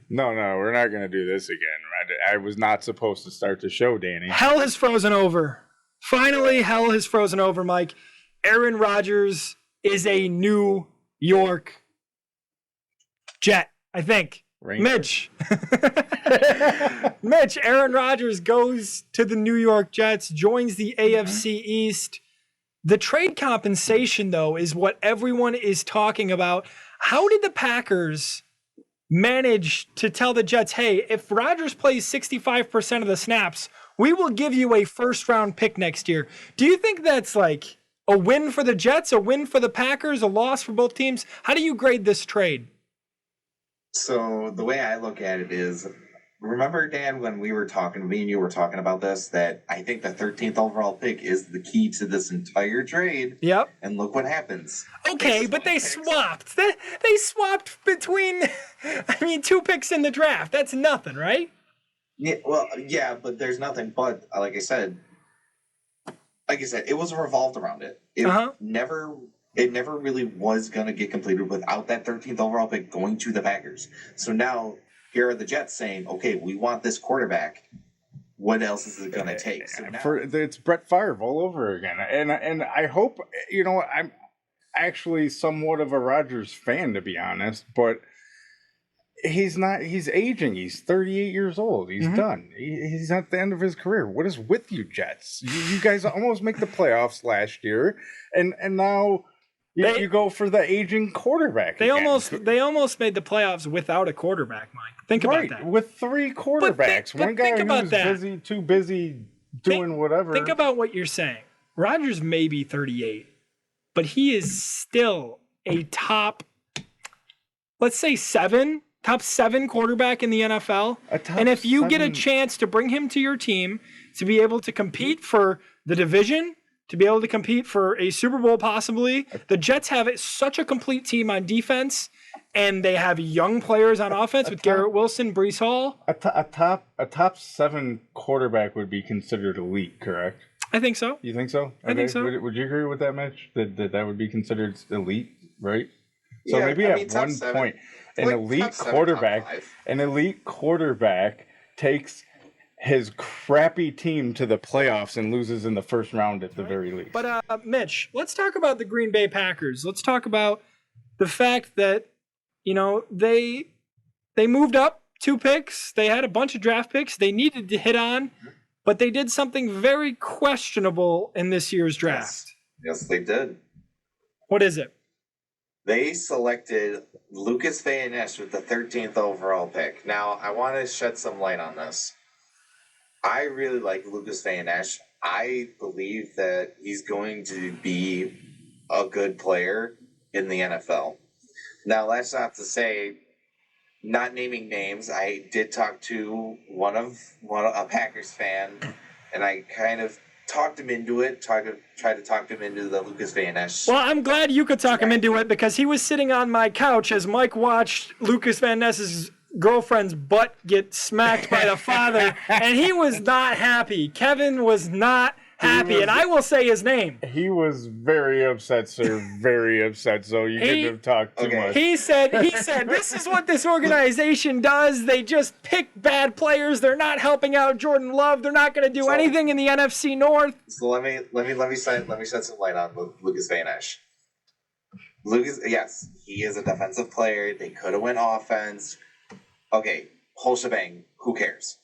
No, we're not going to do this again. I was not supposed to start the show, Danny. Hell has frozen over. Finally, hell has frozen over, Mike. Aaron Rodgers is a New York Jet, I think. Ranger? Mitch, Aaron Rodgers goes to the New York Jets, joins the AFC East. The trade compensation, though, is what everyone is talking about. How did the Packers manage to tell the Jets, hey, if Rodgers plays 65% of the snaps, we will give you a first-round pick next year? Do you think that's like a win for the Jets, a win for the Packers, a loss for both teams? How do you grade this trade? So the way I look at it is, remember, Dan, when me and you were talking about this, that I think the 13th overall pick is the key to this entire trade. Yep. And look what happens. Okay, but they swapped. They swapped between, two picks in the draft. That's nothing, right? Yeah, well, yeah, but there's nothing but, like I said, it was revolved around it. It never really was going to get completed without that 13th overall pick going to the Packers. So now here are the Jets saying, okay, we want this quarterback. What else is it going to take? So now, it's Brett Favre all over again. And I hope, I'm actually somewhat of a Rodgers fan, to be honest, but he's not. He's aging. He's 38 years old. He's done. He's at the end of his career. What is with you, Jets? You guys almost make the playoffs last year, and now you go for the aging quarterback. They almost made the playoffs without a quarterback, Mike. Think about that. With three quarterbacks, one guy who's too busy doing whatever. Think about what you're saying. Rodgers may be 38, but he is still a top, let's say top seven quarterback in the NFL. And if you get a chance to bring him to your team to be able to compete for the division, to be able to compete for a Super Bowl possibly, the Jets have such a complete team on defense, and they have young players on offense with Garrett Wilson, Breece Hall. A top seven quarterback would be considered elite, correct? I think so. You think so? Okay. I think so. Would you agree with that, Mitch? That would be considered elite, right? So yeah, maybe at one point, an elite quarterback takes his crappy team to the playoffs and loses in the first round at the very least. But Mitch, let's talk about the Green Bay Packers. Let's talk about the fact that they moved up 2 picks. They had a bunch of draft picks they needed to hit on, but they did something very questionable in this year's draft. Yes, they did. What is it? They selected Lucas Van Ness with the 13th overall pick. Now, I want to shed some light on this. I really like Lucas Van Ness. I believe that he's going to be a good player in the NFL. Now, that's not to say, not naming names, I did talk to a Packers fan, and I kind of talked him into it, tried to talk him into the Lucas Van Ness. Well, I'm glad you could talk him into it, because he was sitting on my couch as Mike watched Lucas Van Ness's girlfriend's butt get smacked by the father, and he was not happy. Kevin was not happy, and I will say his name. He was very upset, sir. Very upset. So you couldn't have talked too much. He said, this is what this organization does. They just pick bad players. They're not helping out Jordan Love. They're not going to do anything in the NFC North. So let me shed some light on Lucas Van Ness. Lucas, yes, he is a defensive player. They could have went offense. Okay, whole shebang. Who cares?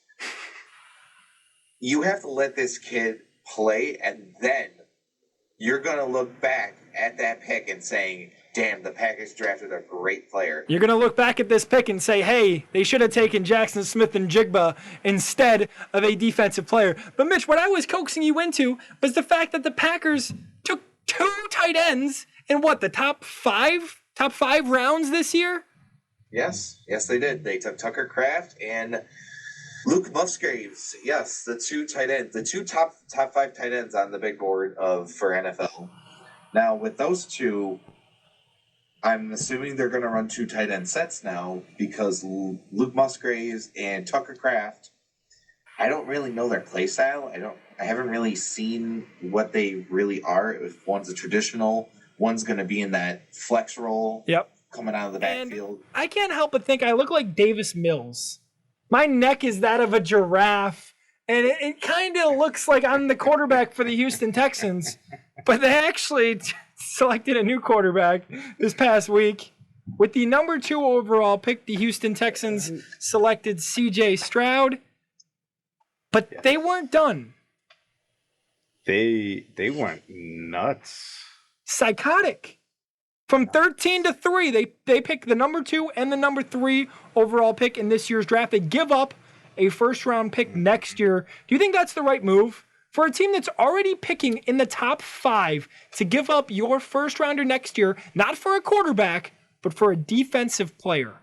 You have to let this kid play, and then you're going to look back at that pick and saying, damn, the Packers drafted a great player. You're going to look back at this pick and say, hey, they should have taken Jackson Smith and Jigba instead of a defensive player. But Mitch, what I was coaxing you into was the fact that the Packers took 2 tight ends in the top five rounds this year? Yes, they did. They took Tucker Kraft and Luke Musgraves. Yes, the 2 tight ends, the 2 top 5 tight ends on the big board for NFL. Now, with those 2, I'm assuming they're going to run 2 tight end sets now, because Luke Musgraves and Tucker Kraft, I don't really know their play style. I haven't really seen what they really are. If one's a traditional, one's going to be in that flex role. Yep. coming out of the And backfield. I can't help but think I look like Davis Mills. My neck is that of a giraffe, and it kind of looks like I'm the quarterback for the Houston Texans, but they actually selected a new quarterback this past week. With the number 2 overall pick, the Houston Texans selected C.J. Stroud, but they weren't done. They went nuts. Psychotic. From 13 to 3, they pick the number 2 and the number 3 overall pick in this year's draft. They give up a first-round pick next year. Do you think that's the right move? For a team that's already picking in the top 5 to give up your first-rounder next year, not for a quarterback, but for a defensive player.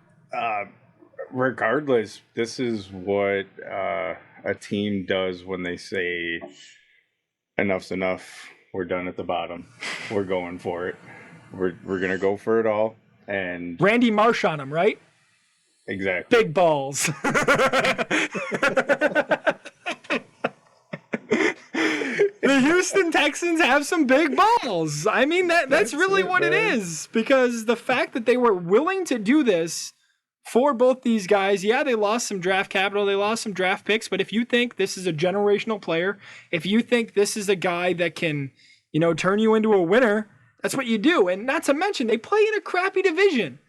Regardless, this is what a team does when they say, enough's enough. We're done at the bottom. We're going for it. We're going to go for it all. And Randy Marsh on him, right? Exactly. Big balls. The Houston Texans have some big balls. I mean, that's really what it is. Because the fact that they were willing to do this for both these guys, yeah, they lost some draft capital, they lost some draft picks, but if you think this is a generational player, if you think this is a guy that can, turn you into a winner, that's what you do. And not to mention, they play in a crappy division,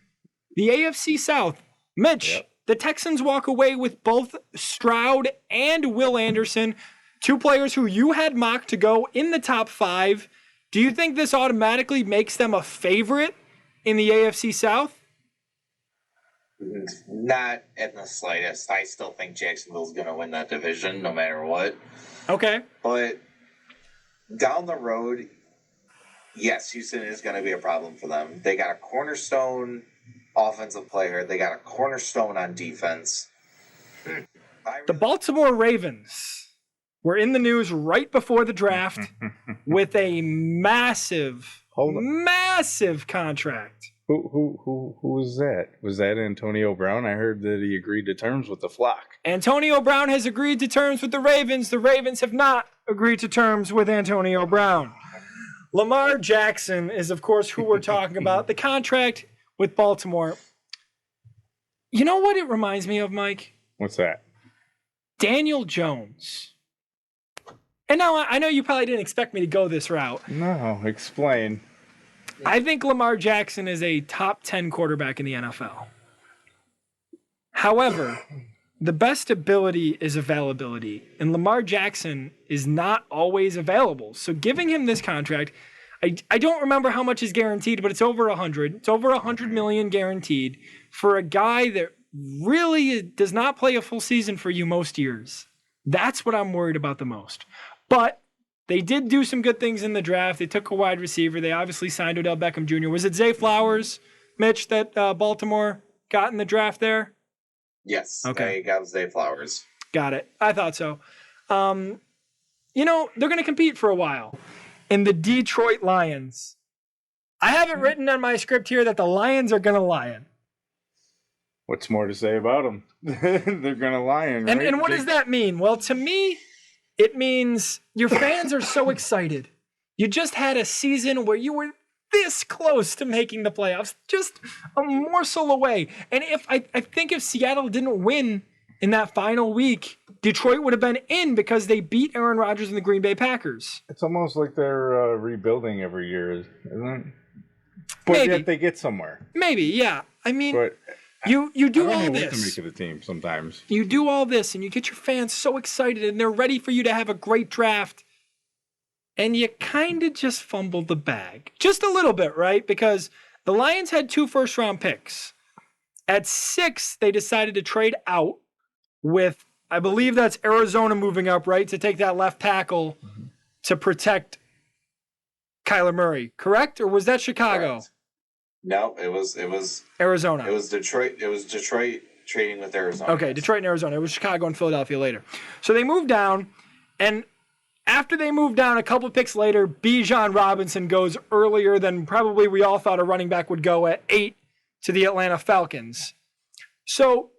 the AFC South. Mitch, The Texans walk away with both Stroud and Will Anderson, 2 players who you had mocked to go in the top 5. Do you think this automatically makes them a favorite in the AFC South? Not in the slightest. I still think Jacksonville's going to win that division no matter what. Okay. But down the road, yes, Houston is going to be a problem for them. They got a cornerstone offensive player. They got a cornerstone on defense. The Baltimore Ravens were in the news right before the draft with a massive contract. Who was that? Was that Antonio Brown? I heard that he agreed to terms with the flock. Antonio Brown has agreed to terms with the Ravens. The Ravens have not agreed to terms with Antonio Brown. Lamar Jackson is, of course, who we're talking about. The contract with Baltimore. You know what it reminds me of, Mike? What's that? Daniel Jones. And now I know you probably didn't expect me to go this route. No, explain. I think Lamar Jackson is a top 10 quarterback in the NFL. However, the best ability is availability, and Lamar Jackson is not always available. So giving him this contract, I don't remember how much is guaranteed, but it's over 100. It's over 100 million guaranteed for a guy that really does not play a full season for you most years. That's what I'm worried about the most. But they did do some good things in the draft. They took a wide receiver. They obviously signed Odell Beckham Jr. Was it Zay Flowers, Mitch, that Baltimore got in the draft there? Yes. Okay. They got Zay Flowers. Got it. I thought so. They're going to compete for a while. And the Detroit Lions. I have it written on my script here that the Lions are going to lion. What's more to say about them? They're going to lion, right? And what does that mean? Well, to me, it means your fans are so excited. You just had a season where you were this close to making the playoffs, just a morsel away. And I think if Seattle didn't win in that final week, Detroit would have been in because they beat Aaron Rodgers and the Green Bay Packers. It's almost like they're rebuilding every year, isn't it? But Maybe. yet they get somewhere. Maybe, yeah. I mean, But you do I all don't know what to this. make of the team sometimes. You do all this and you get your fans so excited and they're ready for you to have a great draft. And you kind of just fumbled the bag. Just a little bit, right? Because the Lions had 2 first-round picks. At 6, they decided to trade out with, I believe that's Arizona moving up, right? To take that left tackle to protect Kyler Murray, correct? Or was that Chicago? Correct. No, it was Arizona. It was Detroit. It was Detroit trading with Arizona. Okay, Detroit and Arizona. It was Chicago and Philadelphia later. So they moved down, and after they moved down, a couple picks later, Bijan Robinson goes earlier than probably we all thought a running back would go at 8 to the Atlanta Falcons. So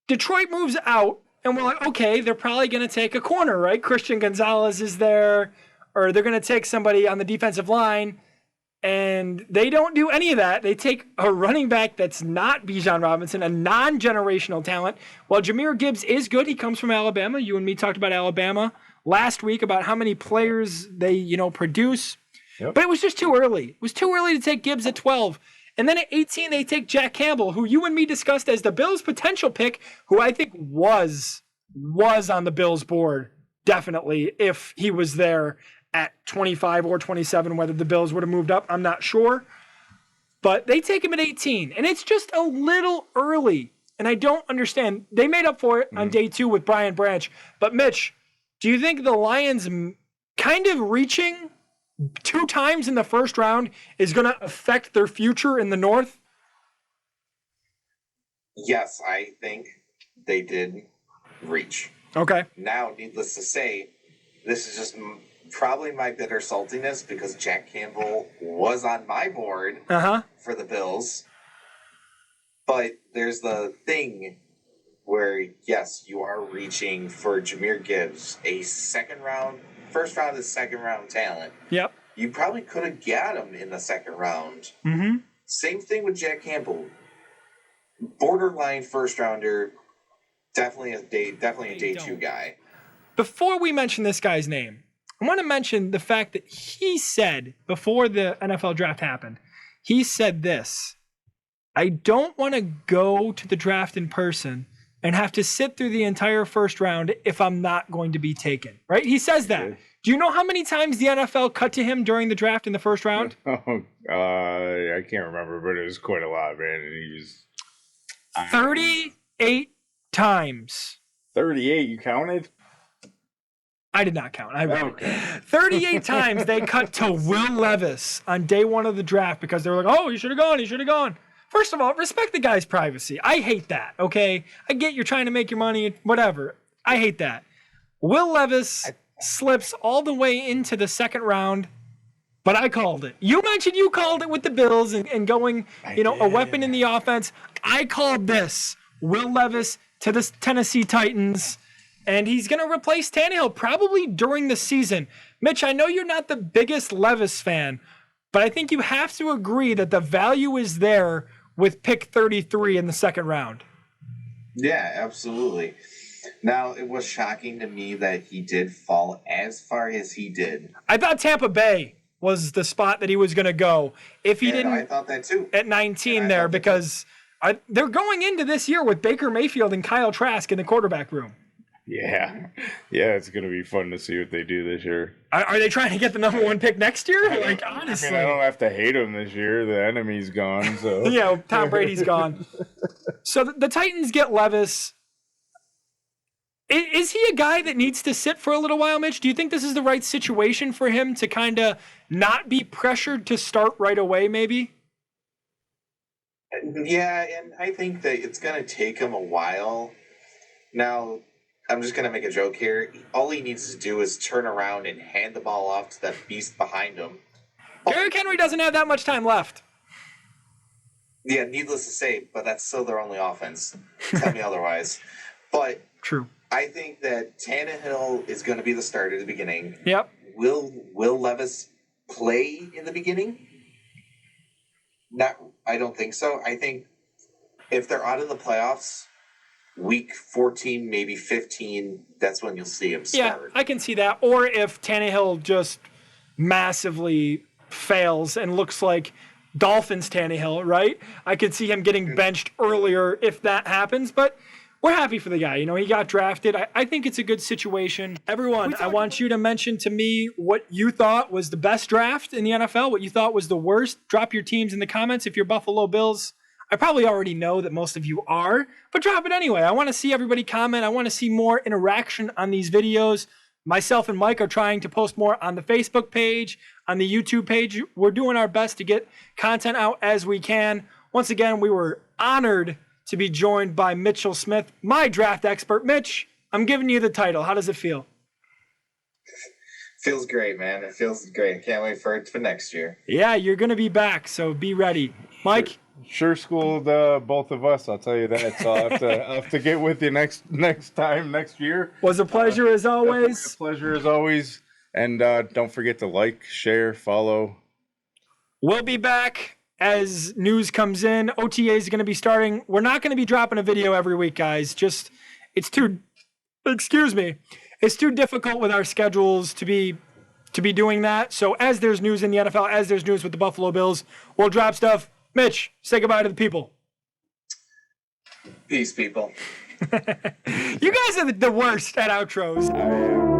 Detroit moves out, and we're like, okay, they're probably going to take a corner, right? Christian Gonzalez is there, or they're going to take somebody on the defensive line. And they don't do any of that. They take a running back that's not Bijan Robinson, a non-generational talent. While Jahmyr Gibbs is good, he comes from Alabama. You and me talked about Alabama last week about how many players they, produce. Yep. But it was just too early. It was too early to take Gibbs at 12. And then at 18, they take Jack Campbell, who you and me discussed as the Bills' potential pick, who I think was on the Bills' board, definitely, if he was there at 25 or 27, whether the Bills would have moved up, I'm not sure. But they take him at 18, and it's just a little early. And I don't understand. They made up for it on day 2 with Brian Branch. But Mitch, do you think the Lions kind of reaching 2 times in the first round is going to affect their future in the North? Yes, I think they did reach. Okay. Now, needless to say, this is just probably my bitter saltiness because Jack Campbell was on my board for the Bills. But there's the thing where, yes, you are reaching for Jahmyr Gibbs, a first round to second round talent. Yep. You probably could have got him in the second round. Mm-hmm. Same thing with Jack Campbell. Borderline first rounder, definitely a day 2 guy. Before we mention this guy's name, I want to mention the fact that he said before the NFL draft happened, he said this: I don't want to go to the draft in person and have to sit through the entire first round if I'm not going to be taken. Right? He says that. Okay. Do you know how many times the NFL cut to him during the draft in the first round? I can't remember, but it was quite a lot, man. And he was 38 times. 38. You counted? I did not count. I read Okay. it. 38 times they cut to Will Levis on day 1 of the draft because they were like, oh, he should have gone. He should have gone. First of all, respect the guy's privacy. I hate that, okay? I get you're trying to make your money, whatever. I hate that. Will Levis slips all the way into the second round, but I called it. You mentioned you called it with the Bills and going, a weapon in the offense. I called this. Will Levis to the Tennessee Titans. And he's going to replace Tannehill probably during the season. Mitch, I know you're not the biggest Levis fan, but I think you have to agree that the value is there with pick 33 in the second round. Yeah, absolutely. Now, it was shocking to me that he did fall as far as he did. I thought Tampa Bay was the spot that he was going to go. If he didn't, I thought that too. At 19 there, because they're going into this year with Baker Mayfield and Kyle Trask in the quarterback room. Yeah. Yeah, it's going to be fun to see what they do this year. Are they trying to get the number 1 pick next year? Like, honestly. I don't have to hate them this year. The enemy's gone, so. Tom Brady's gone. So the Titans get Levis. Is he a guy that needs to sit for a little while, Mitch? Do you think this is the right situation for him to kind of not be pressured to start right away, maybe? Yeah, and I think that it's going to take him a while. Now, I'm just going to make a joke here. All he needs to do is turn around and hand the ball off to that beast behind him. Derrick Henry doesn't have that much time left. Yeah, needless to say, but that's still their only offense. Tell me otherwise. But True. I think that Tannehill is going to be the starter at the beginning. Yep. Will Levis play in the beginning? I don't think so. I think if they're out of the playoffs, week 14, maybe 15, that's when you'll see him start. Yeah, I can see that. Or if Tannehill just massively fails and looks like Dolphins Tannehill, right? I could see him getting benched earlier if that happens, but we're happy for the guy. He got drafted. I think it's a good situation. Everyone, I want you to mention to me what you thought was the best draft in the NFL, what you thought was the worst. Drop your teams in the comments if you're Buffalo Bills. I probably already know that most of you are, but drop it anyway. I want to see everybody comment. I want to see more interaction on these videos. Myself and Mike are trying to post more on the Facebook page, on the YouTube page. We're doing our best to get content out as we can. Once again, we were honored to be joined by Mitchell Smith, my draft expert. Mitch, I'm giving you the title. How does it feel? Feels great, man. It feels great. Can't wait for it for next year. Yeah, you're going to be back, so be ready. Mike? Sure schooled both of us, I'll tell you that. So I'll have to get with you next year. Was a pleasure as always. A pleasure as always. And don't forget to like, share, follow. We'll be back as news comes in. OTA is going to be starting. We're not going to be dropping a video every week, guys. It's too difficult with our schedules to be doing that. So as there's news in the NFL, as there's news with the Buffalo Bills, we'll drop stuff. Mitch, say goodbye to the people. Peace, people. You guys are the worst at outros. I am.